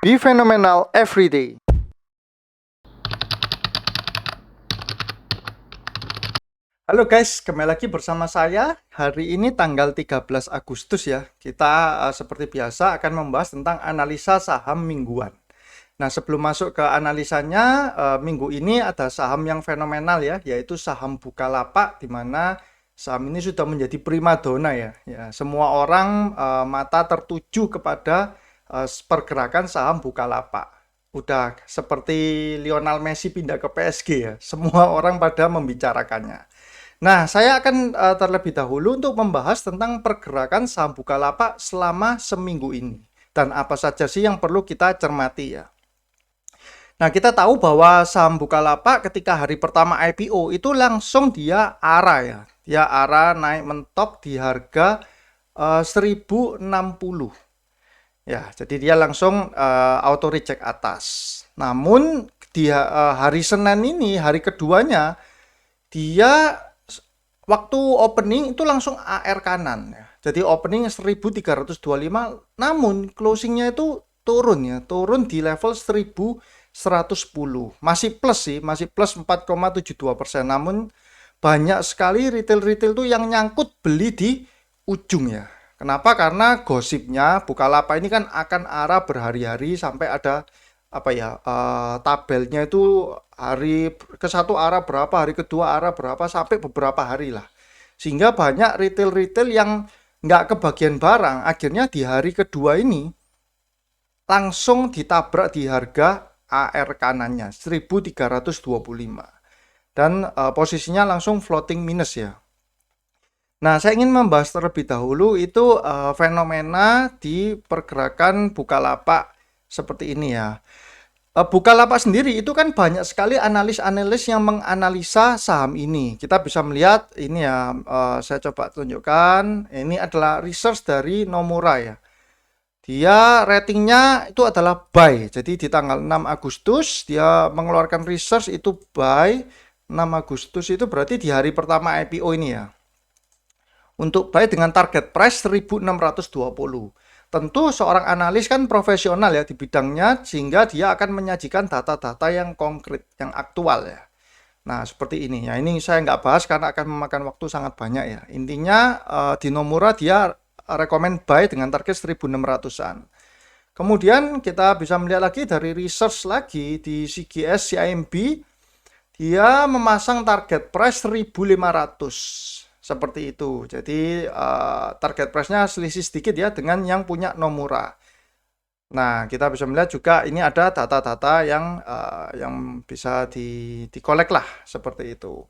Be phenomenal every day. Halo guys, kembali lagi bersama saya. Hari ini tanggal 13 Agustus ya. Kita seperti biasa akan membahas tentang analisa saham mingguan. Nah, sebelum masuk ke analisanya, minggu ini ada saham yang fenomenal ya, yaitu saham Bukalapak, di mana saham ini sudah menjadi primadona ya. Semua orang mata tertuju kepada pergerakan saham Bukalapak. Udah seperti Lionel Messi pindah ke PSG ya. Semua orang pada membicarakannya. Nah, saya akan terlebih dahulu untuk membahas tentang pergerakan saham Bukalapak selama seminggu ini. Dan apa saja sih yang perlu kita cermati ya. Nah, kita tahu bahwa saham Bukalapak ketika hari pertama IPO itu langsung dia arah ya. Dia arah naik mentok di harga 1060. Ya, jadi dia langsung auto reject atas. Namun di hari Senin ini, hari keduanya, dia waktu opening itu langsung AR kanan ya. Jadi opening 1325, namun closingnya itu turun ya, turun di level 1110. Masih plus sih, masih plus 4,72%. Namun banyak sekali retail-retail tuh yang nyangkut beli di ujung ya. Kenapa? Karena gosipnya Bukalapak ini kan akan arah berhari-hari sampai ada tabelnya itu hari ke satu arah berapa, hari kedua arah berapa, sampai beberapa hari lah. Sehingga banyak retail-retail yang nggak kebagian barang, akhirnya di hari kedua ini langsung ditabrak di harga AR kanannya 1325. Dan posisinya langsung floating minus ya. Nah, saya ingin membahas terlebih dahulu itu fenomena di pergerakan Bukalapak seperti ini ya. Bukalapak sendiri itu kan banyak sekali analis-analis yang menganalisa saham ini. Kita bisa melihat ini ya, saya coba tunjukkan. Ini adalah research dari Nomura ya. Dia ratingnya itu adalah buy. Jadi di tanggal 6 Agustus dia mengeluarkan research itu buy. 6 Agustus itu berarti di hari pertama IPO ini ya. Untuk buy dengan target price 1620. Tentu seorang analis kan profesional ya di bidangnya, sehingga dia akan menyajikan data-data yang konkret, yang aktual ya. Nah, seperti ini ya. Ini saya nggak bahas karena akan memakan waktu sangat banyak ya. Intinya di Nomura dia rekomend buy dengan target 1600-an. Kemudian kita bisa melihat lagi dari research lagi di CGS CIMB, dia memasang target price 1500. Seperti itu. Jadi target price-nya selisih sedikit ya dengan yang punya Nomura. Nah, kita bisa melihat juga ini ada data-data yang bisa dikolek lah seperti itu.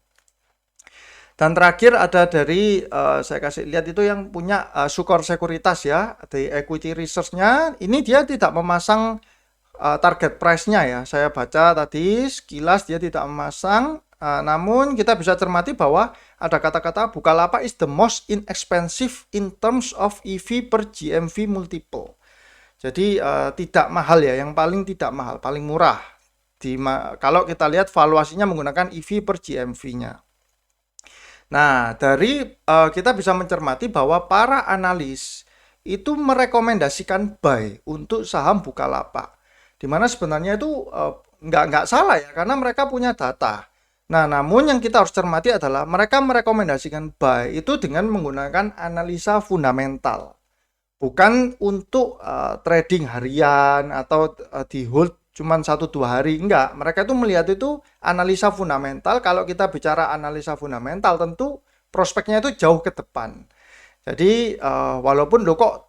Dan terakhir ada dari saya kasih lihat itu yang punya Sukor Sekuritas ya, di equity research-nya. Ini dia tidak memasang target price-nya ya. Saya baca tadi sekilas dia tidak memasang. Namun kita bisa cermati bahwa ada kata-kata Bukalapak is the most inexpensive in terms of EV per GMV multiple. Jadi tidak mahal ya, yang paling tidak mahal, paling murah. Kalau kita lihat valuasinya menggunakan EV per GMV-nya. Nah, dari kita bisa mencermati bahwa para analis itu merekomendasikan buy untuk saham Bukalapak. Dimana sebenarnya itu nggak salah ya, karena mereka punya data. Nah, namun yang kita harus cermati adalah mereka merekomendasikan buy itu dengan menggunakan analisa fundamental. Bukan untuk trading harian atau di hold cuman 1-2 hari. Enggak, mereka itu melihat itu analisa fundamental. Kalau kita bicara analisa fundamental, tentu prospeknya itu jauh ke depan. Jadi walaupun lo kok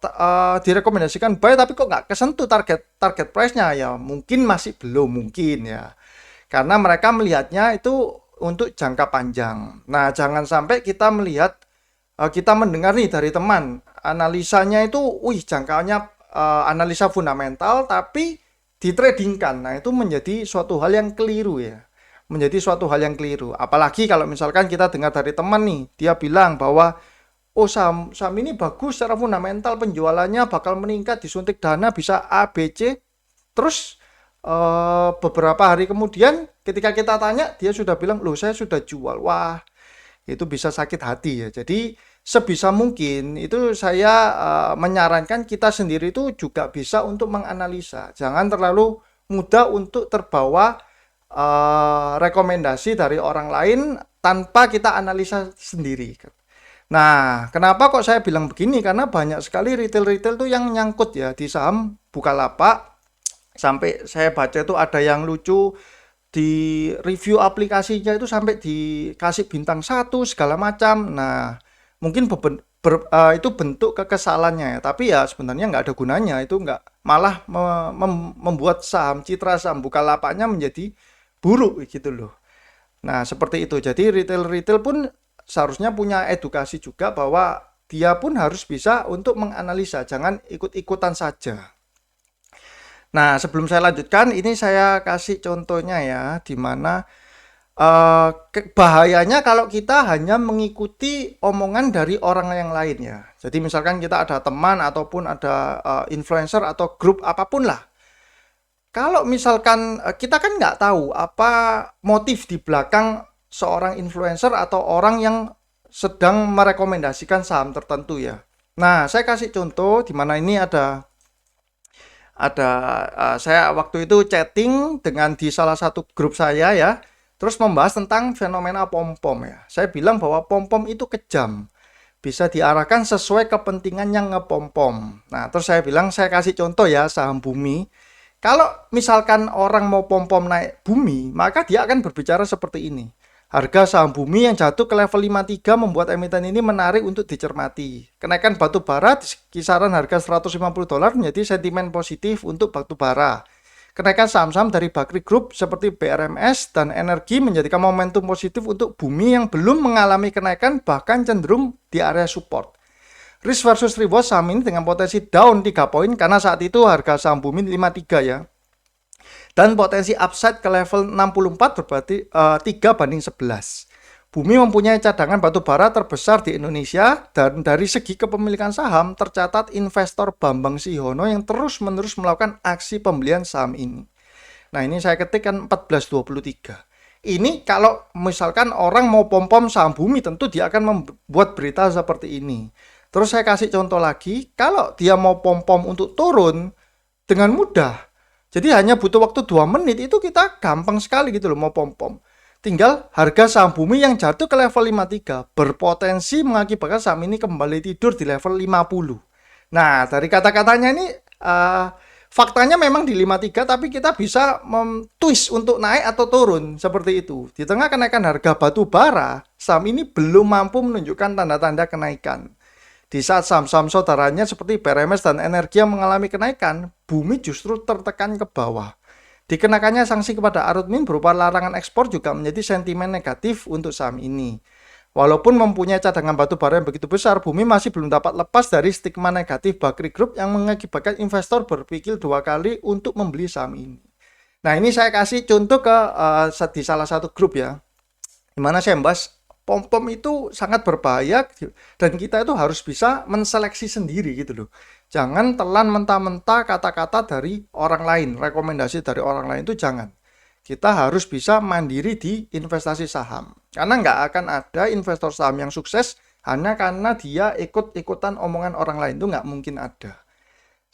direkomendasikan buy tapi kok nggak kesentuh target price-nya ya, mungkin masih belum mungkin ya. Karena mereka melihatnya itu untuk jangka panjang. Nah, jangan sampai kita melihat, kita mendengar nih dari teman, analisanya itu, jangkauannya analisa fundamental, tapi ditradingkan. Nah, itu menjadi suatu hal yang keliru ya. Menjadi suatu hal yang keliru. Apalagi kalau misalkan kita dengar dari teman nih, dia bilang bahwa, saham ini bagus secara fundamental, penjualannya bakal meningkat, disuntik dana bisa A, B, C, terus beberapa hari kemudian ketika kita tanya dia sudah bilang, loh saya sudah jual. Wah, itu bisa sakit hati ya. Jadi sebisa mungkin itu saya menyarankan kita sendiri itu juga bisa untuk menganalisa. Jangan terlalu mudah untuk terbawa rekomendasi dari orang lain tanpa kita analisa sendiri. Nah, kenapa kok saya bilang begini? Karena banyak sekali retail-retail tuh yang nyangkut ya di saham Bukalapak. Sampai saya baca itu ada yang lucu di review aplikasinya itu sampai dikasih bintang 1 segala macam. Nah, mungkin itu bentuk kekesalannya ya. Tapi ya sebenarnya nggak ada gunanya. Itu nggak malah membuat citra saham Bukalapaknya menjadi buruk gitu loh. Nah, seperti itu. Jadi retail-retail pun seharusnya punya edukasi juga bahwa dia pun harus bisa untuk menganalisa, jangan ikut-ikutan saja. Nah, sebelum saya lanjutkan, ini saya kasih contohnya ya, di mana bahayanya kalau kita hanya mengikuti omongan dari orang yang lain ya. Jadi misalkan kita ada teman ataupun ada influencer atau grup apapun lah. Kalau misalkan kita kan nggak tahu apa motif di belakang seorang influencer atau orang yang sedang merekomendasikan saham tertentu ya. Nah, saya kasih contoh di mana ini ada saya waktu itu chatting dengan di salah satu grup saya ya, terus membahas tentang fenomena pom-pom ya. Saya bilang bahwa pom-pom itu kejam, bisa diarahkan sesuai kepentingan yang ngepom-pom. Nah, terus saya bilang, saya kasih contoh ya, saham Bumi. Kalau misalkan orang mau pom-pom naik Bumi, maka dia akan berbicara seperti ini. Harga saham Bumi yang jatuh ke level 53 membuat emiten ini menarik untuk dicermati. Kenaikan batu bara di kisaran harga $150 menjadi sentimen positif untuk batu bara. Kenaikan saham-saham dari Bakri Group seperti BRMS dan Energi menjadikan momentum positif untuk Bumi yang belum mengalami kenaikan, bahkan cenderung di area support. Risk versus reward saham ini dengan potensi down 3 poin karena saat itu harga saham Bumi 53 ya. Dan potensi upside ke level 64 berarti 3/11. Bumi mempunyai cadangan batu bara terbesar di Indonesia, dan dari segi kepemilikan saham tercatat investor Bambang Sihono yang terus-menerus melakukan aksi pembelian saham ini. Nah, ini saya ketikkan 1423. Ini kalau misalkan orang mau pom-pom saham Bumi, tentu dia akan membuat berita seperti ini. Terus saya kasih contoh lagi, kalau dia mau pom-pom untuk turun dengan mudah, jadi hanya butuh waktu 2 menit, itu kita gampang sekali gitu loh mau pom-pom. Tinggal harga saham Bumi yang jatuh ke level 53 berpotensi mengakibatkan saham ini kembali tidur di level 50. Nah, dari kata-katanya ini faktanya memang di 53, tapi kita bisa twist untuk naik atau turun seperti itu. Di tengah kenaikan harga batu bara, saham ini belum mampu menunjukkan tanda-tanda kenaikan. Di saat saham-saham saudaranya seperti BRMS dan Energi yang mengalami kenaikan, Bumi justru tertekan ke bawah. Dikenakannya sanksi kepada Arutmin berupa larangan ekspor juga menjadi sentimen negatif untuk saham ini. Walaupun mempunyai cadangan batu bara yang begitu besar, Bumi masih belum dapat lepas dari stigma negatif Bakri Group yang mengakibatkan investor berpikir 2 kali untuk membeli saham ini. Nah, ini saya kasih contoh di salah satu grup ya, dimana saya membahas pom-pom itu sangat berbahaya dan kita itu harus bisa menseleksi sendiri gitu loh. Jangan telan mentah-mentah kata-kata dari orang lain, rekomendasi dari orang lain itu jangan. Kita harus bisa mandiri di investasi saham. Karena nggak akan ada investor saham yang sukses hanya karena dia ikut-ikutan omongan orang lain, itu nggak mungkin ada.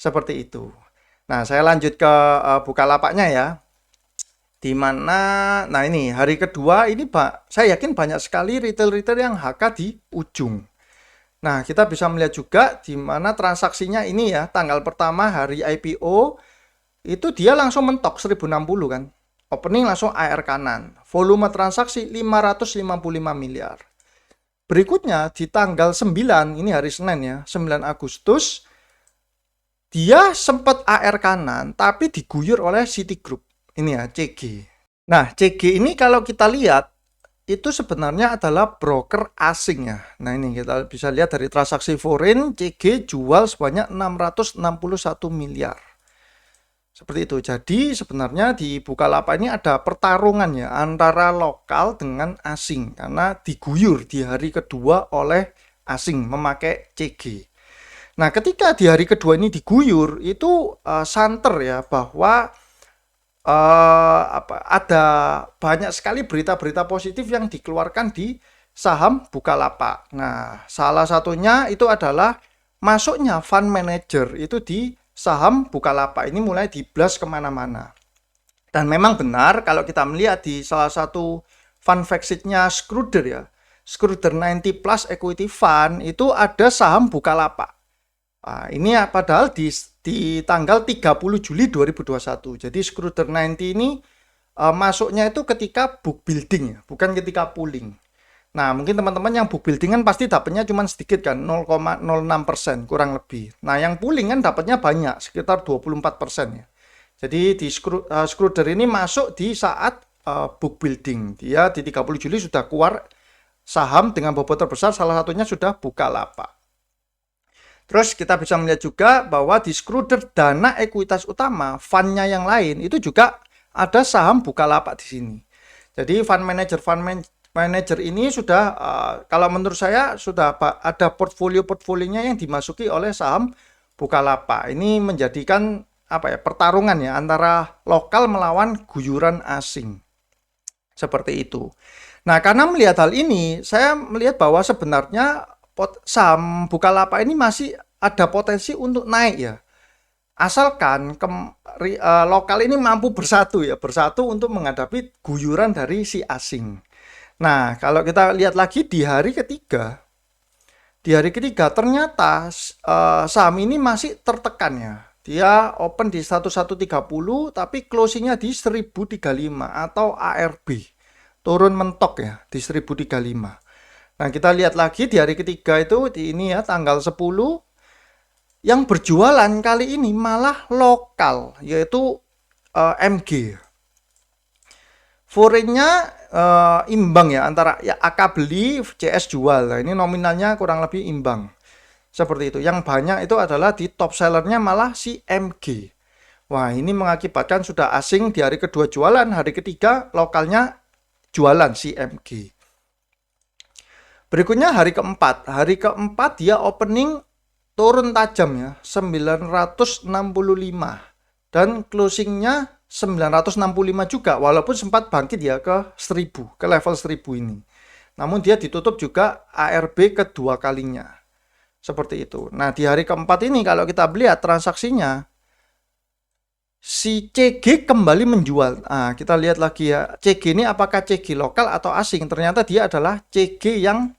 Seperti itu. Nah, saya lanjut ke Bukalapaknya ya. Di mana, nah ini hari kedua ini saya yakin banyak sekali retail-retail yang HK di ujung. Nah, kita bisa melihat juga di mana transaksinya ini ya, tanggal pertama hari IPO itu dia langsung mentok 1060 kan. Opening langsung AR kanan. Volume transaksi 555 miliar. Berikutnya di tanggal 9, ini hari Senin ya, 9 Agustus, dia sempat AR kanan tapi diguyur oleh Citigroup. Ini ya, CG. Nah, CG ini kalau kita lihat, itu sebenarnya adalah broker asing ya. Nah, ini kita bisa lihat dari transaksi foreign, CG jual sebanyak 661 miliar. Seperti itu. Jadi sebenarnya di Bukalapak ini ada pertarungan ya, antara lokal dengan asing. Karena diguyur di hari kedua oleh asing memakai CG. Nah, ketika di hari kedua ini diguyur, itu santer ya, bahwa ada banyak sekali berita-berita positif yang dikeluarkan di saham Bukalapak. Nah, salah satunya itu adalah masuknya fund manager itu di saham Bukalapak. Ini mulai di-blast kemana-mana. Dan memang benar kalau kita melihat di salah satu fund fact sheet-nya Schroeder ya, Schroeder 90 Plus Equity Fund itu ada saham Bukalapak. Nah, ini ya, padahal di tanggal 30 Juli 2021. Jadi Schroeder 90 ini masuknya itu ketika book building ya, bukan ketika pooling. Nah, mungkin teman-teman yang book building kan pasti dapatnya cuma sedikit kan, 0,06% kurang lebih. Nah, yang pooling kan dapatnya banyak, sekitar 24% ya. Jadi di Schroeder ini masuk di saat book building. Dia di 30 Juli sudah keluar saham dengan bobot terbesar, salah satunya sudah Bukalapak. Terus kita bisa melihat juga bahwa di Schroeder dana ekuitas utama, fundnya yang lain itu juga ada saham Bukalapak di sini. Jadi fund manager ini sudah kalau menurut saya sudah ada portfolionya yang dimasuki oleh saham Bukalapak. Ini menjadikan pertarungan ya antara lokal melawan guyuran asing. Seperti itu. Nah, karena melihat hal ini, saya melihat bahwa sebenarnya saham Bukalapak ini masih ada potensi untuk naik ya. Asalkan lokal ini mampu bersatu untuk menghadapi guyuran dari si asing. Nah, kalau kita lihat lagi di hari ketiga ternyata saham ini masih tertekan ya. Dia open di 1130 tapi closingnya di 1035 atau ARB. Turun mentok ya di 1035. Nah, kita lihat lagi di hari ketiga itu di ini ya tanggal 10 yang berjualan kali ini malah lokal yaitu MG. Foreign-nya imbang ya antara ya AK beli, CS jual. Nah, ini nominalnya kurang lebih imbang. Seperti itu. Yang banyak itu adalah di top sellernya malah si MG. Wah, ini mengakibatkan sudah asing di hari kedua jualan, hari ketiga lokalnya jualan si MG. Berikutnya hari keempat. Hari keempat dia opening turun tajam ya, 965. Dan closingnya 965 juga, walaupun sempat bangkit ya ke 1000, ke level 1000 ini. Namun dia ditutup juga ARB kedua kalinya. Seperti itu. Nah, di hari keempat ini kalau kita lihat transaksinya, si CG kembali menjual. Nah, kita lihat lagi ya, CG ini apakah CG lokal atau asing? Ternyata dia adalah CG yang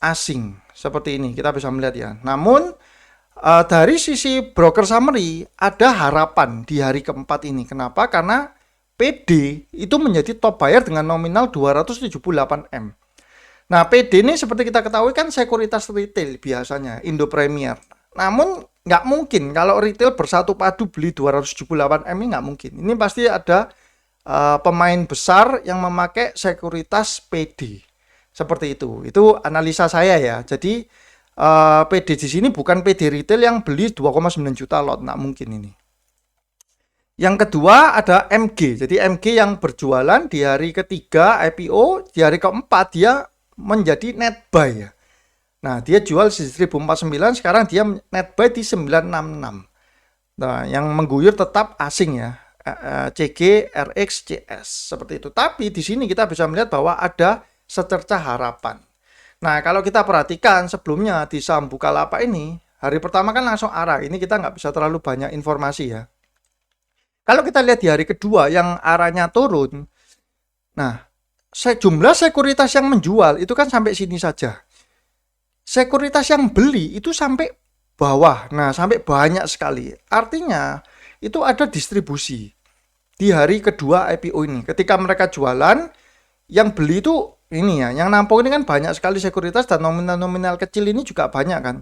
asing. Seperti ini, kita bisa melihat ya. Namun, dari sisi broker summary, ada harapan di hari keempat ini. Kenapa? Karena PD itu menjadi top buyer dengan nominal 278M. Nah, PD ini seperti kita ketahui kan sekuritas retail biasanya, Indo Premier. Namun, nggak mungkin kalau retail bersatu padu beli 278M ini nggak mungkin. Ini pasti ada pemain besar yang memakai sekuritas PD. Seperti itu. Itu analisa saya ya. Jadi, PD di sini bukan PD retail yang beli 2,9 juta lot. Nggak mungkin ini. Yang kedua ada MG. Jadi, MG yang berjualan di hari ketiga IPO, di hari keempat dia menjadi net buy ya. Nah, dia jual di 1049, sekarang dia net buy di 966. Nah, yang mengguyur tetap asing ya. CG, RX, CS seperti itu. Tapi di sini kita bisa melihat bahwa ada secercah harapan. Nah, kalau kita perhatikan sebelumnya di saham Bukalapak ini, hari pertama kan langsung arah. Ini kita nggak bisa terlalu banyak informasi ya. Kalau kita lihat di hari kedua yang arahnya turun, nah, jumlah sekuritas yang menjual itu kan sampai sini saja. Sekuritas yang beli itu sampai bawah. Nah, sampai banyak sekali. Artinya itu ada distribusi di hari kedua IPO ini. Ketika mereka jualan, yang beli itu ini ya, yang nampung ini kan banyak sekali sekuritas dan nominal-nominal kecil ini juga banyak kan.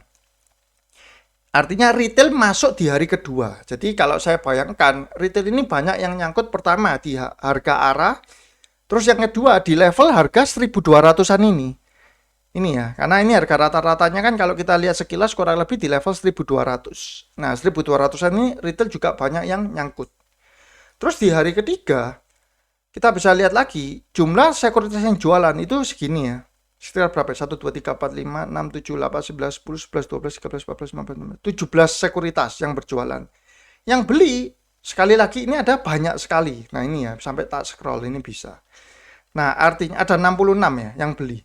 Artinya retail masuk di hari kedua. Jadi kalau saya bayangkan, retail ini banyak yang nyangkut pertama di harga arah. Terus yang kedua di level harga 1200-an ini. Ini ya, karena ini harga rata-ratanya kan kalau kita lihat sekilas kurang lebih di level 1200. Nah, 1200-an ini retail juga banyak yang nyangkut. Terus di hari ketiga, kita bisa lihat lagi jumlah sekuritas yang jualan itu segini ya. Sekitar berapa? 1, 2, 3, 4, 5, 6, 7, 8, 11, 10, 11, 12, 13, 14, 15, 17 sekuritas yang berjualan. Yang beli, sekali lagi ini ada banyak sekali. Nah ini ya, sampai tak scroll ini bisa. Nah artinya ada 66 ya yang beli.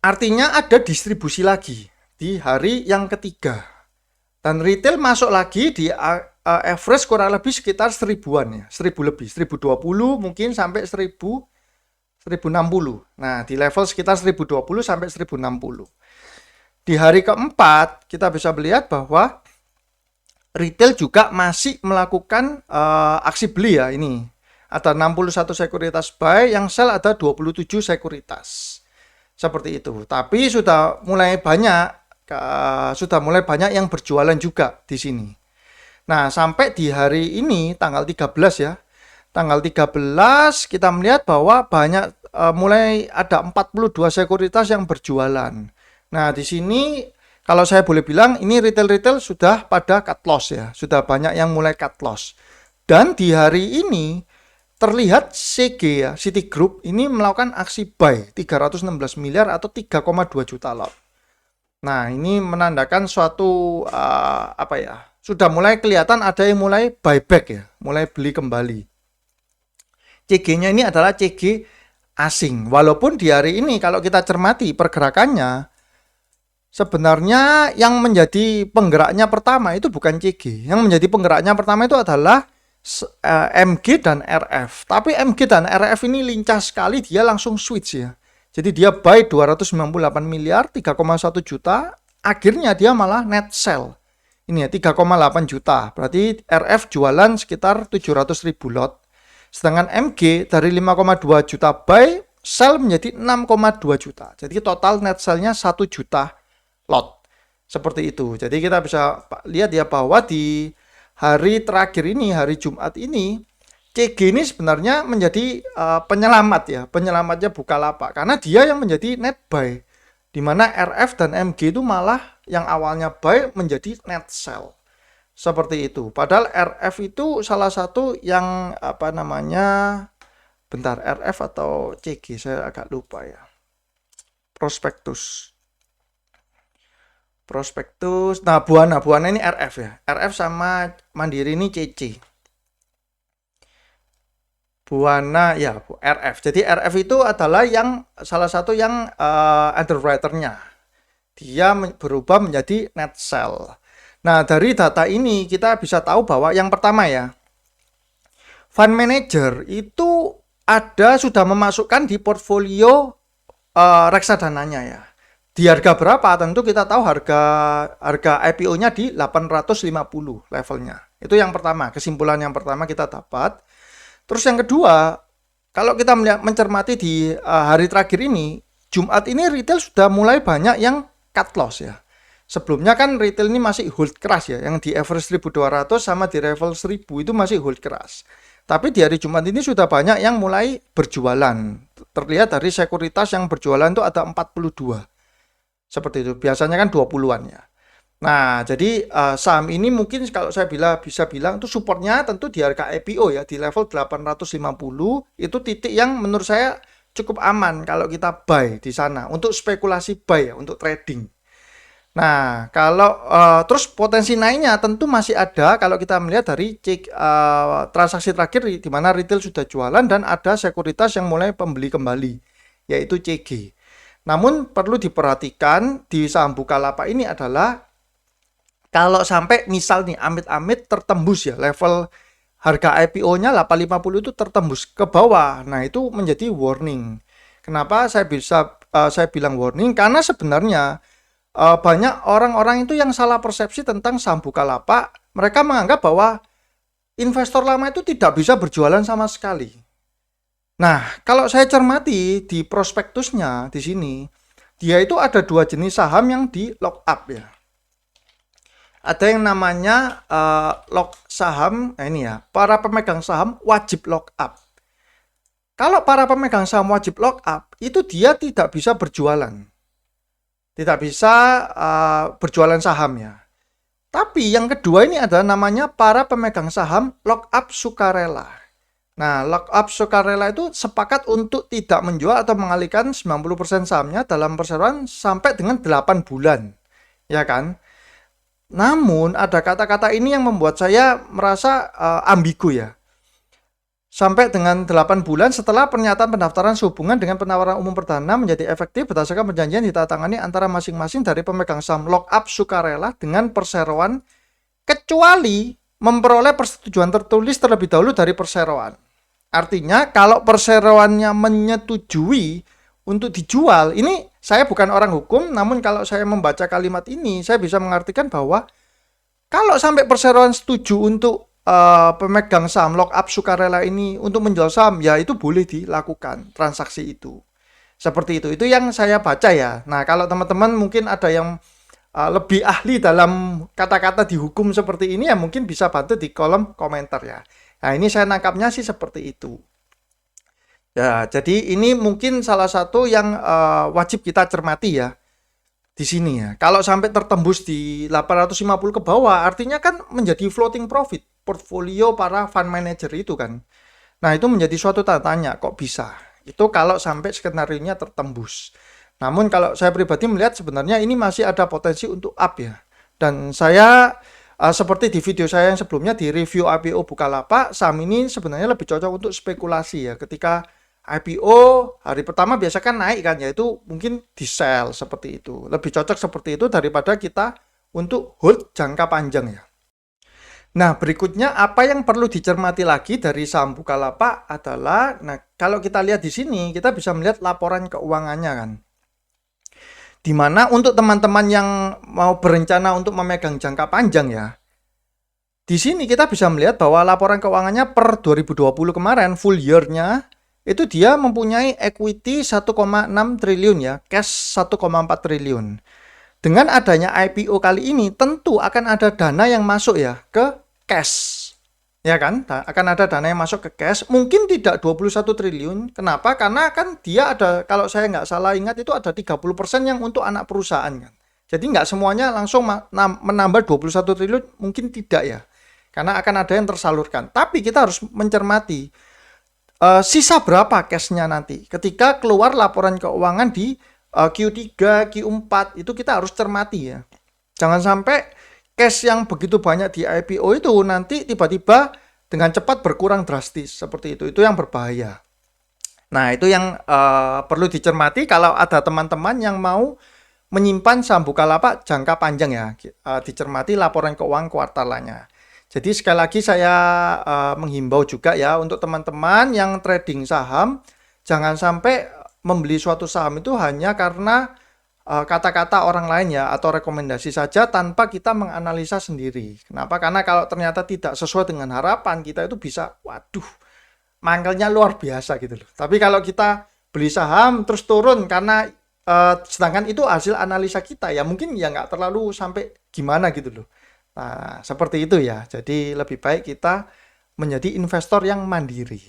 Artinya ada distribusi lagi di hari yang ketiga. Dan retail masuk lagi di average kurang lebih sekitar 1000-an ya. 1000 lebih, 1020 mungkin sampai 1060. Nah, di level sekitar 1020 sampai 1060. Di hari keempat, kita bisa melihat bahwa retail juga masih melakukan aksi beli ya ini. Ada 61 sekuritas buy, yang sell ada 27 sekuritas. Seperti itu. Tapi sudah mulai banyak yang berjualan juga di sini. Nah, sampai di hari ini tanggal 13 ya. Tanggal 13 kita melihat bahwa banyak mulai ada 42 sekuritas yang berjualan. Nah, di sini kalau saya boleh bilang ini retail-retail sudah pada cut loss ya. Sudah banyak yang mulai cut loss. Dan di hari ini terlihat CG ya, Citigroup ini melakukan aksi buy 316 miliar atau 3,2 juta lot. Nah, ini menandakan suatu sudah mulai kelihatan ada yang mulai buyback ya, mulai beli kembali. CG-nya ini adalah CG asing. Walaupun di hari ini kalau kita cermati pergerakannya, sebenarnya yang menjadi penggeraknya pertama itu bukan CG. Yang menjadi penggeraknya pertama itu adalah MG dan RF. Tapi MG dan RF ini lincah sekali, dia langsung switch ya. Jadi dia buy 298 miliar, 3,1 juta. Akhirnya dia malah net sell. Ini ya 3,8 juta. Berarti RF jualan sekitar 700 ribu lot. Sedangkan MG dari 5,2 juta buy, sell menjadi 6,2 juta. Jadi total net sell-nya 1 juta lot. Seperti itu. Jadi kita bisa lihat ya bahwa di hari terakhir ini, hari Jumat ini, CG ini sebenarnya menjadi penyelamat ya. Penyelamatnya Bukalapak. Karena dia yang menjadi net buy. Di mana RF dan MG itu malah yang awalnya buy menjadi net sell. Seperti itu. Padahal RF itu salah satu yang bentar, RF atau CG saya agak lupa ya. Prospektus. Nah, Buana ini RF ya. RF sama Mandiri ini CC. Buana ya RF. Jadi RF itu adalah yang salah satu yang underwriter-nya. Dia berubah menjadi net sell. Nah, dari data ini kita bisa tahu bahwa yang pertama ya, fund manager itu sudah memasukkan di portfolio reksadananya ya. Di harga berapa? Tentu kita tahu harga IPO-nya di 850 levelnya. Itu yang pertama, kesimpulan yang pertama kita dapat. Terus yang kedua, kalau kita mencermati di hari terakhir ini, Jumat ini retail sudah mulai banyak yang cut loss ya. Sebelumnya kan retail ini masih hold keras ya, yang di average 1200 sama di level 1000 itu masih hold keras. Tapi di hari Jumat ini sudah banyak yang mulai berjualan. Terlihat dari sekuritas yang berjualan itu ada 42. Seperti itu. Biasanya kan 20-an ya. Nah, jadi saham ini mungkin kalau saya bisa bilang itu supportnya tentu di harga IPO ya, di level 850 itu titik yang menurut saya cukup aman kalau kita buy di sana untuk spekulasi buy ya, untuk trading. Nah, kalau terus potensi naiknya tentu masih ada kalau kita melihat dari transaksi terakhir di mana retail sudah jualan dan ada sekuritas yang mulai pembeli kembali, yaitu CG. Namun perlu diperhatikan di saham Bukalapak ini adalah kalau sampai misal nih amit-amit tertembus ya level harga IPO-nya 850 itu tertembus ke bawah. Nah, itu menjadi warning. Kenapa saya bilang warning? Karena sebenarnya banyak orang-orang itu yang salah persepsi tentang saham Bukalapak. Mereka menganggap bahwa investor lama itu tidak bisa berjualan sama sekali. Nah, kalau saya cermati di prospektusnya di sini, dia itu ada dua jenis saham yang di lock up ya. Ada yang namanya lock saham, ini ya, para pemegang saham wajib lock up. Kalau para pemegang saham wajib lock up, itu dia tidak bisa berjualan. Tidak bisa berjualan saham ya. Tapi yang kedua ini adalah namanya para pemegang saham lock up sukarela. Nah, lock up sukarela itu sepakat untuk tidak menjual atau mengalihkan 90% sahamnya dalam perseroan sampai dengan 8 bulan. Ya kan? Namun, ada kata-kata ini yang membuat saya merasa ambigu ya. sampai dengan 8 bulan setelah pernyataan pendaftaran sehubungan dengan penawaran umum perdana menjadi efektif berdasarkan perjanjian ditandatangani antara masing-masing dari pemegang saham lock-up sukarela dengan perseroan kecuali memperoleh persetujuan tertulis terlebih dahulu dari perseroan. Artinya kalau perseroannya menyetujui untuk dijual, ini saya bukan orang hukum, namun kalau saya membaca kalimat ini, saya bisa mengartikan bahwa kalau sampai perseroan setuju untuk pemegang saham lock-up sukarela ini untuk menjual saham, ya itu boleh dilakukan transaksi itu. Seperti itu. Itu yang saya baca ya. Nah, kalau teman-teman mungkin ada yang lebih ahli dalam kata-kata di hukum seperti ini, ya mungkin bisa bantu di kolom komentar ya. Nah, ini saya nangkapnya sih seperti itu. Ya, jadi ini mungkin salah satu yang wajib kita cermati ya di sini ya. Kalau sampai tertembus di 850 ke bawah, artinya kan menjadi floating profit portfolio para fund manager itu kan. Nah, itu menjadi suatu tanda tanya, kok bisa? Itu kalau sampai skenario-nya tertembus. Namun kalau saya pribadi melihat sebenarnya ini masih ada potensi untuk up ya. Dan saya seperti di video saya yang sebelumnya di review IPO Bukalapak, saham ini sebenarnya lebih cocok untuk spekulasi ya. Ketika IPO hari pertama biasa kan naik kan, yaitu mungkin di sell seperti itu. Lebih cocok seperti itu daripada kita untuk hold jangka panjang ya. Nah, berikutnya apa yang perlu dicermati lagi dari saham Bukalapak adalah, nah kalau kita lihat di sini kita bisa melihat laporan keuangannya kan. Dimana untuk teman-teman yang mau berencana untuk memegang jangka panjang ya, di sini kita bisa melihat bahwa laporan keuangannya per 2020 kemarin full year-nya itu dia mempunyai equity 1,6 triliun ya, cash 1,4 triliun. Dengan adanya IPO kali ini tentu akan ada dana yang masuk ya ke cash. Ya kan? Akan ada dana yang masuk ke cash, mungkin tidak 21 triliun. Kenapa? Karena kan dia ada, kalau saya nggak salah ingat itu ada 30% yang untuk anak perusahaan kan. Jadi nggak semuanya langsung menambah 21 triliun, mungkin tidak ya. Karena akan ada yang tersalurkan. Tapi kita harus mencermati sisa berapa cashnya nanti ketika keluar laporan keuangan di Q3, Q4 itu kita harus cermati ya. Jangan sampai cash yang begitu banyak di IPO itu nanti tiba-tiba dengan cepat berkurang drastis seperti itu. Itu yang berbahaya. Nah, itu yang perlu dicermati kalau ada teman-teman yang mau menyimpan saham Bukalapak jangka panjang ya. Dicermati laporan keuangan kuartalannya. Jadi sekali lagi saya menghimbau juga ya untuk teman-teman yang trading saham, jangan sampai membeli suatu saham itu hanya karena kata-kata orang lain ya atau rekomendasi saja tanpa kita menganalisa sendiri. Kenapa? Karena kalau ternyata tidak sesuai dengan harapan kita itu bisa, waduh, mangkelnya luar biasa gitu loh. Tapi kalau kita beli saham terus turun karena sedangkan itu hasil analisa kita ya mungkin ya nggak terlalu sampai gimana gitu loh. Nah, seperti itu ya. Jadi lebih baik kita menjadi investor yang mandiri.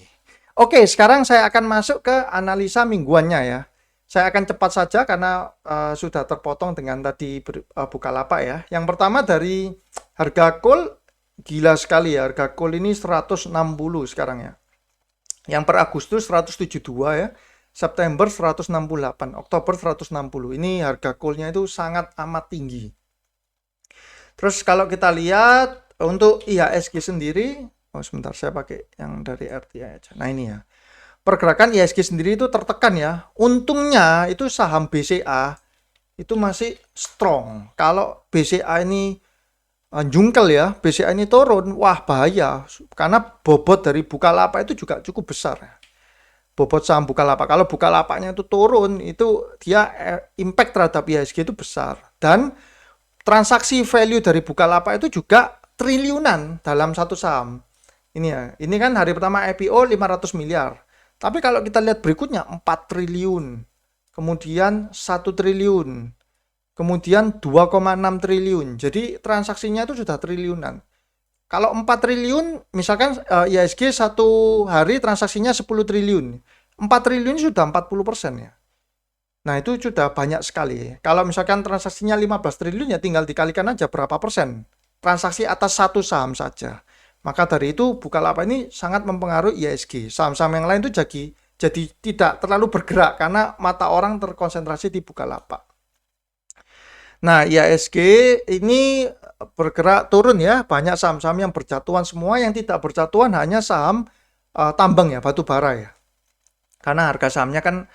Oke, sekarang saya akan masuk ke analisa mingguannya ya. Saya akan cepat saja karena sudah terpotong dengan tadi Bukalapak ya. Yang pertama dari harga coal, gila sekali ya. Harga coal ini 160 sekarang ya. Yang per Agustus 172 ya. September 168, Oktober 160. Ini harga coalnya itu sangat amat tinggi. Terus kalau kita lihat untuk IHSG sendiri, sebentar saya pakai yang dari RTI aja. Nah ini ya, pergerakan IHSG sendiri itu tertekan ya. Untungnya itu saham BCA itu masih strong. Kalau BCA ini jungkel ya, BCA ini turun, wah bahaya. Karena bobot dari Bukalapak itu juga cukup besar ya. Bobot saham Bukalapak. Kalau Bukalapaknya itu turun, itu dia impact terhadap IHSG itu besar. Dan transaksi value dari Bukalapak itu juga triliunan dalam satu saham. Ini ya, ini kan hari pertama IPO 500 miliar. Tapi kalau kita lihat berikutnya 4 triliun. Kemudian 1 triliun. Kemudian 2,6 triliun. Jadi transaksinya itu sudah triliunan. Kalau 4 triliun, misalkan IHSG satu hari transaksinya 10 triliun. 4 triliun sudah 40% ya. Nah, itu sudah banyak sekali. Kalau misalkan transaksinya 15 triliun, ya tinggal dikalikan aja berapa persen. Transaksi atas satu saham saja. Maka dari itu, Bukalapak ini sangat mempengaruhi IHSG. Saham-saham yang lain itu jadi tidak terlalu bergerak karena mata orang terkonsentrasi di Bukalapak. Nah, IHSG ini bergerak turun ya. Banyak saham-saham yang berjatuhan semua. Yang tidak berjatuhan hanya saham tambang ya, batu bara ya. Karena harga sahamnya kan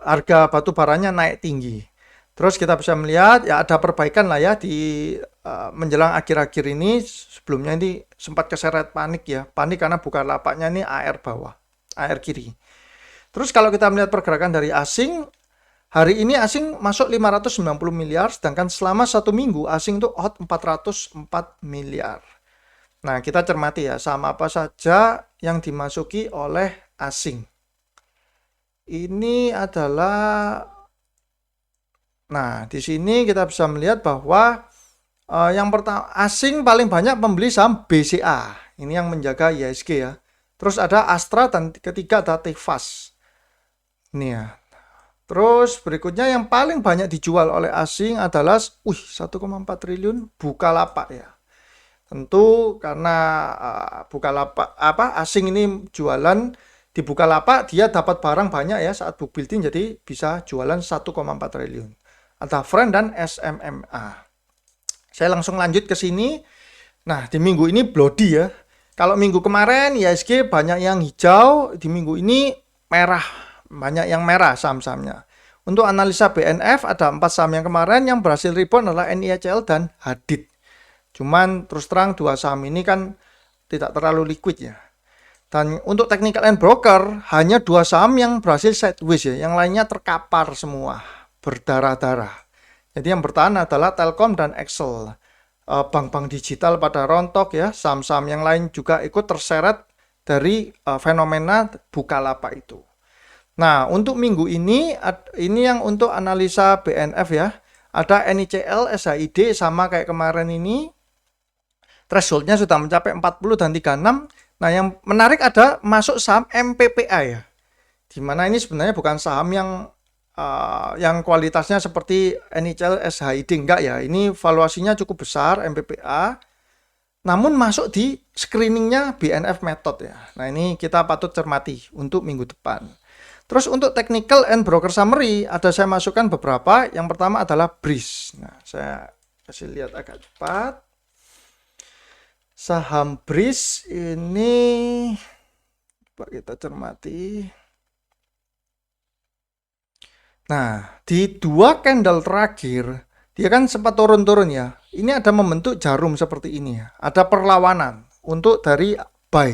harga batu baranya naik tinggi. Terus kita bisa melihat ya ada perbaikan lah ya di menjelang akhir-akhir ini. Sebelumnya ini sempat keseret panik ya. Panik karena Bukalapaknya ini AR bawah, AR kiri. Terus kalau kita melihat pergerakan dari asing, hari ini asing masuk 590 miliar, sedangkan selama 1 minggu asing itu out 404 miliar. Nah, kita cermati ya, saham apa saja yang dimasuki oleh asing. Ini adalah, nah di sini kita bisa melihat bahwa yang pertama asing paling banyak membeli saham BCA. Ini yang menjaga IHSG ya. Terus ada Astra dan ketiga ada Tefas. Ini ya. Terus berikutnya yang paling banyak dijual oleh asing adalah 1,4 triliun Bukalapak ya. Tentu karena Bukalapak asing ini jualan di Bukalapak dia dapat barang banyak ya saat book building, jadi bisa jualan 1,4 triliun. Ada Friend dan SMMA. Saya langsung lanjut ke sini. Nah, di minggu ini bloody ya. Kalau minggu kemarin IHSG banyak yang hijau, di minggu ini merah. Banyak yang merah saham-sahamnya. Untuk analisa BNF ada 4 saham yang kemarin yang berhasil rebound adalah NIHCL dan Hadid. Cuman terus terang 2 saham ini kan tidak terlalu liquid ya. Dan untuk technical and broker hanya 2 saham yang berhasil sideways ya, yang lainnya terkapar semua, berdarah-darah. Jadi yang bertahan adalah Telkom dan Excel. Bank-bank digital pada rontok ya, saham-saham yang lain juga ikut terseret dari fenomena Bukalapak itu. Nah, untuk minggu ini yang untuk analisa BNF ya, ada NICL, SHID sama kayak kemarin ini. Thresholdnya sudah mencapai 40 dan 36. Nah, yang menarik ada masuk saham MPPA ya. Dimana ini sebenarnya bukan saham yang kualitasnya seperti NICL, SHID, enggak ya. Ini valuasinya cukup besar MPPA. Namun masuk di screeningnya BNF method ya. Nah, ini kita patut cermati untuk minggu depan. Terus untuk technical and broker summary ada saya masukkan beberapa. Yang pertama adalah Breeze. Nah, saya kasih lihat agak cepat. Saham Breeze ini coba kita cermati. Nah, di 2 candle terakhir dia kan sempat turun-turun ya. Ini ada membentuk jarum seperti ini ya. Ada perlawanan untuk dari buy.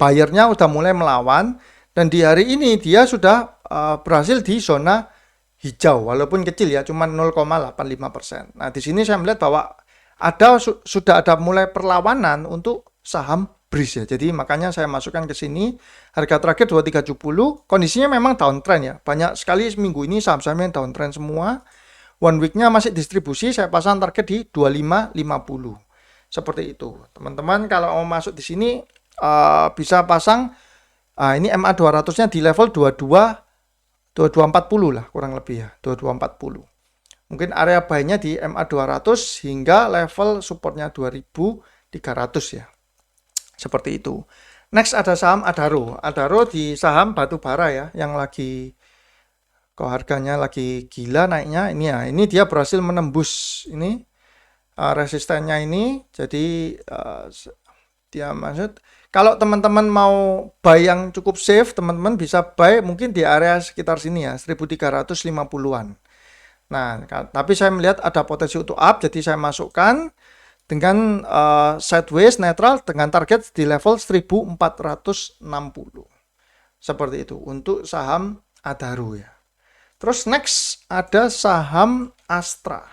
Buyernya udah mulai melawan. Dan di hari ini dia sudah berhasil di zona hijau, walaupun kecil ya, cuma 0,85%. Nah, di sini saya melihat bahwa sudah ada mulai perlawanan untuk saham Breeze ya. Jadi makanya saya masukkan ke sini. Harga terakhir 2370, kondisinya memang downtrend ya. Banyak sekali minggu ini saham-saham yang downtrend semua. One week-nya masih distribusi, saya pasang target di 2550. Seperti itu. Teman-teman kalau mau masuk di sini bisa pasang. Ini MA 200-nya di level 2240 lah kurang lebih ya, 2240. Mungkin area buy-nya di MA 200 hingga level supportnya 2300 ya. Seperti itu. Next ada saham Adaro. Adaro di saham batu bara ya, yang lagi kok harganya lagi gila naiknya. Ini dia berhasil menembus ini resistennya ini. Jadi dia maksud kalau teman-teman mau buy yang cukup safe, teman-teman bisa buy mungkin di area sekitar sini ya, 1350-an. Nah, tapi saya melihat ada potensi untuk up, jadi saya masukkan dengan sideways netral dengan target di level 1460. Seperti itu untuk saham Adaro ya. Terus next ada saham Astra.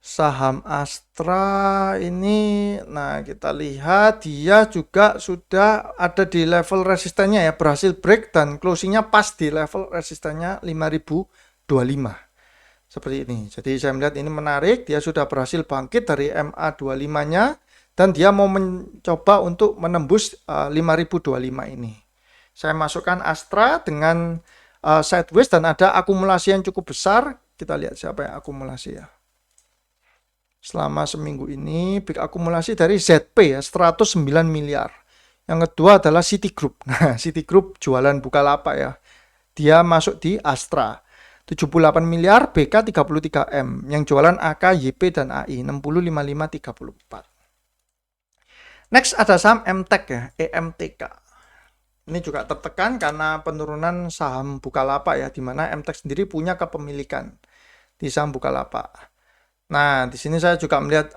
Saham Astra ini, nah kita lihat dia juga sudah ada di level resistennya ya, berhasil break dan closingnya pas di level resistennya 5025. Seperti ini. Jadi saya melihat ini menarik, dia sudah berhasil bangkit dari MA25-nya dan dia mau mencoba untuk menembus 5025 ini. Saya masukkan Astra dengan sideways dan ada akumulasi yang cukup besar. Kita lihat siapa yang akumulasi ya. Selama seminggu ini big akumulasi dari ZP ya 109 miliar. Yang kedua adalah Citigroup. Nah, Citigroup jualan Bukalapak ya. Dia masuk di Astra. 78 miliar, BK 33M. Yang jualan AK, YP dan AI 60, 55, 34. Next ada saham MTEK ya, EMTK. Ini juga tertekan karena penurunan saham Bukalapak ya, di mana MTEK sendiri punya kepemilikan di saham Bukalapak. Nah, di sini saya juga melihat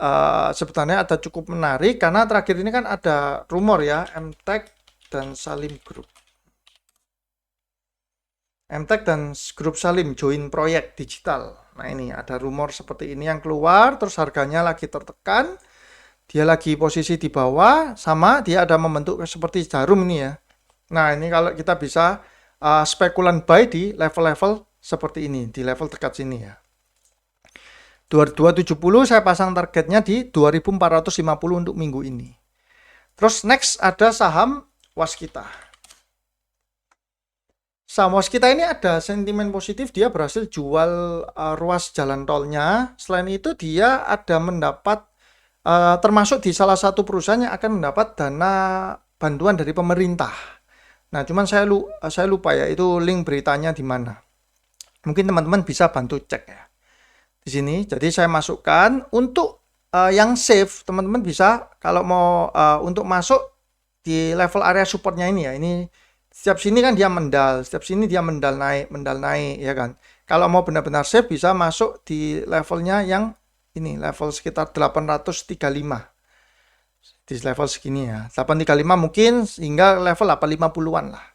sebenarnya ada cukup menarik karena terakhir ini kan ada rumor ya, MTEK dan Salim Group. MTEK dan Grup Salim join proyek digital. Nah, ini ada rumor seperti ini yang keluar, terus harganya lagi tertekan. Dia lagi posisi di bawah, sama dia ada membentuk seperti jarum ini ya. Nah, ini kalau kita bisa spekulan buy di level-level seperti ini, di level dekat sini ya. 2270 saya pasang targetnya di 2450 untuk minggu ini. Terus next ada saham Waskita. Saham Waskita ini ada sentimen positif, dia berhasil jual ruas jalan tolnya. Selain itu dia ada mendapat termasuk di salah satu perusahaan yang akan mendapat dana bantuan dari pemerintah. Nah, cuman saya lupa ya itu link beritanya di mana. Mungkin teman-teman bisa bantu cek ya. Di sini, jadi saya masukkan untuk yang safe, teman-teman bisa kalau mau untuk masuk di level area supportnya ini ya. Ini setiap sini kan dia mendal, setiap sini dia mendal naik ya kan. Kalau mau benar-benar safe bisa masuk di levelnya yang ini, level sekitar 835. Di level segini ya, 835 mungkin hingga level 850-an lah.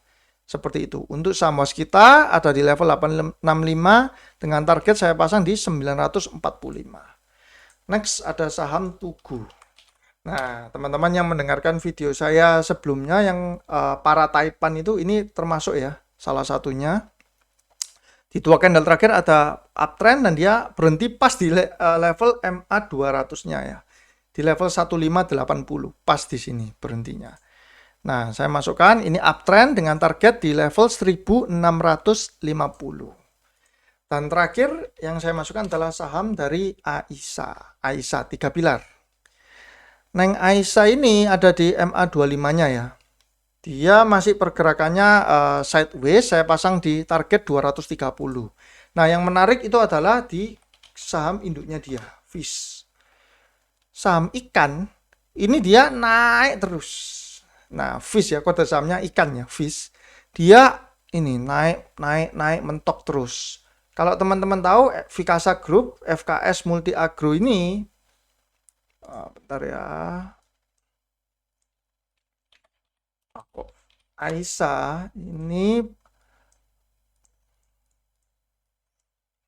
Seperti itu. Untuk saham Waskita ada di level 865 dengan target saya pasang di 945. Next ada saham Tugu. Nah, teman-teman yang mendengarkan video saya sebelumnya yang para Taipan itu ini termasuk ya salah satunya. Di dua candle terakhir ada uptrend dan dia berhenti pas di level MA 200-nya ya. Di level 1580 pas di sini berhentinya. Nah, saya masukkan ini uptrend dengan target di level 1650. Dan terakhir yang saya masukkan adalah saham dari Aisyah. Aisyah 3 pilar. Neng Aisyah ini ada di MA25-nya ya. Dia masih pergerakannya sideways, saya pasang di target 230. Nah, yang menarik itu adalah di saham induknya dia, Fish. Saham ikan, ini dia naik terus. Nah, Fish ya, kode sahamnya ikan ya, Fish. Dia ini naik mentok terus. Kalau teman-teman tahu Vikasa Group, FKS Multi Agro ini, bentar ya. Aisyah ini,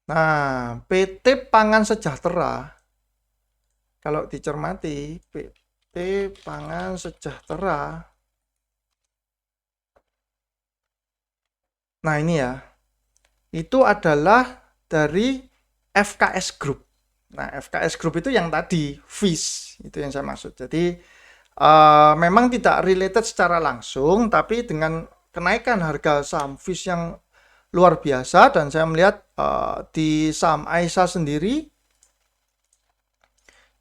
nah PT Pangan Sejahtera, kalau dicermati PT Pangan Sejahtera. Nah, ini ya. Itu adalah dari FKS Group. Nah, FKS Group itu yang tadi, Fish, itu yang saya maksud. Jadi, memang tidak related secara langsung, tapi dengan kenaikan harga saham Fish yang luar biasa, dan saya melihat di saham Aisyah sendiri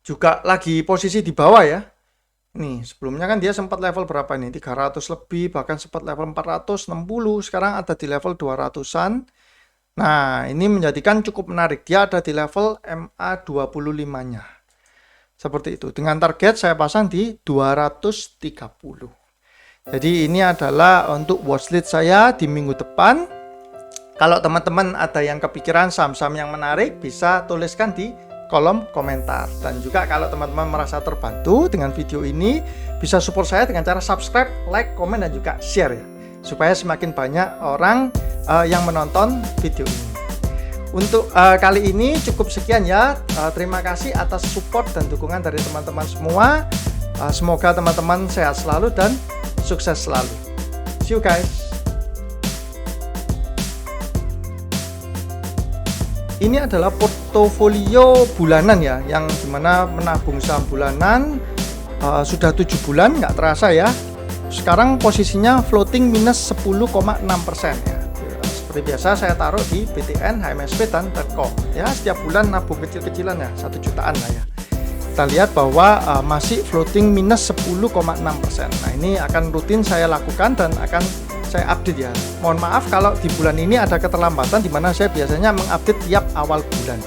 juga lagi posisi di bawah ya. Nih, sebelumnya kan dia sempat level berapa nih? 300 lebih, bahkan sempat level 460, sekarang ada di level 200-an. Nah, ini menjadikan cukup menarik. Dia ada di level MA25-nya. Seperti itu. Dengan target saya pasang di 230. Jadi ini adalah untuk watchlist saya di minggu depan. Kalau teman-teman ada yang kepikiran saham-saham yang menarik, bisa tuliskan di kolom komentar. Dan juga kalau teman-teman merasa terbantu dengan video ini, bisa support saya dengan cara subscribe, like, komen, dan juga share ya, supaya semakin banyak orang yang menonton video ini. Untuk kali ini cukup sekian ya. Terima kasih atas support dan dukungan dari teman-teman semua. Semoga teman-teman sehat selalu dan sukses selalu. See you guys. Ini adalah portofolio bulanan ya, yang dimana menabung saham bulanan sudah 7 bulan, nggak terasa ya. Sekarang posisinya floating minus 10,6% ya. Seperti biasa saya taruh di BTN, HMSP, dan Telkom ya. Setiap bulan nabung kecil-kecilan ya, 1 jutaan lah ya. Kita lihat bahwa masih floating minus 10,6%. Nah, ini akan rutin saya lakukan dan akan saya update ya. Mohon maaf kalau di bulan ini ada keterlambatan, di mana saya biasanya mengupdate tiap awal bulan.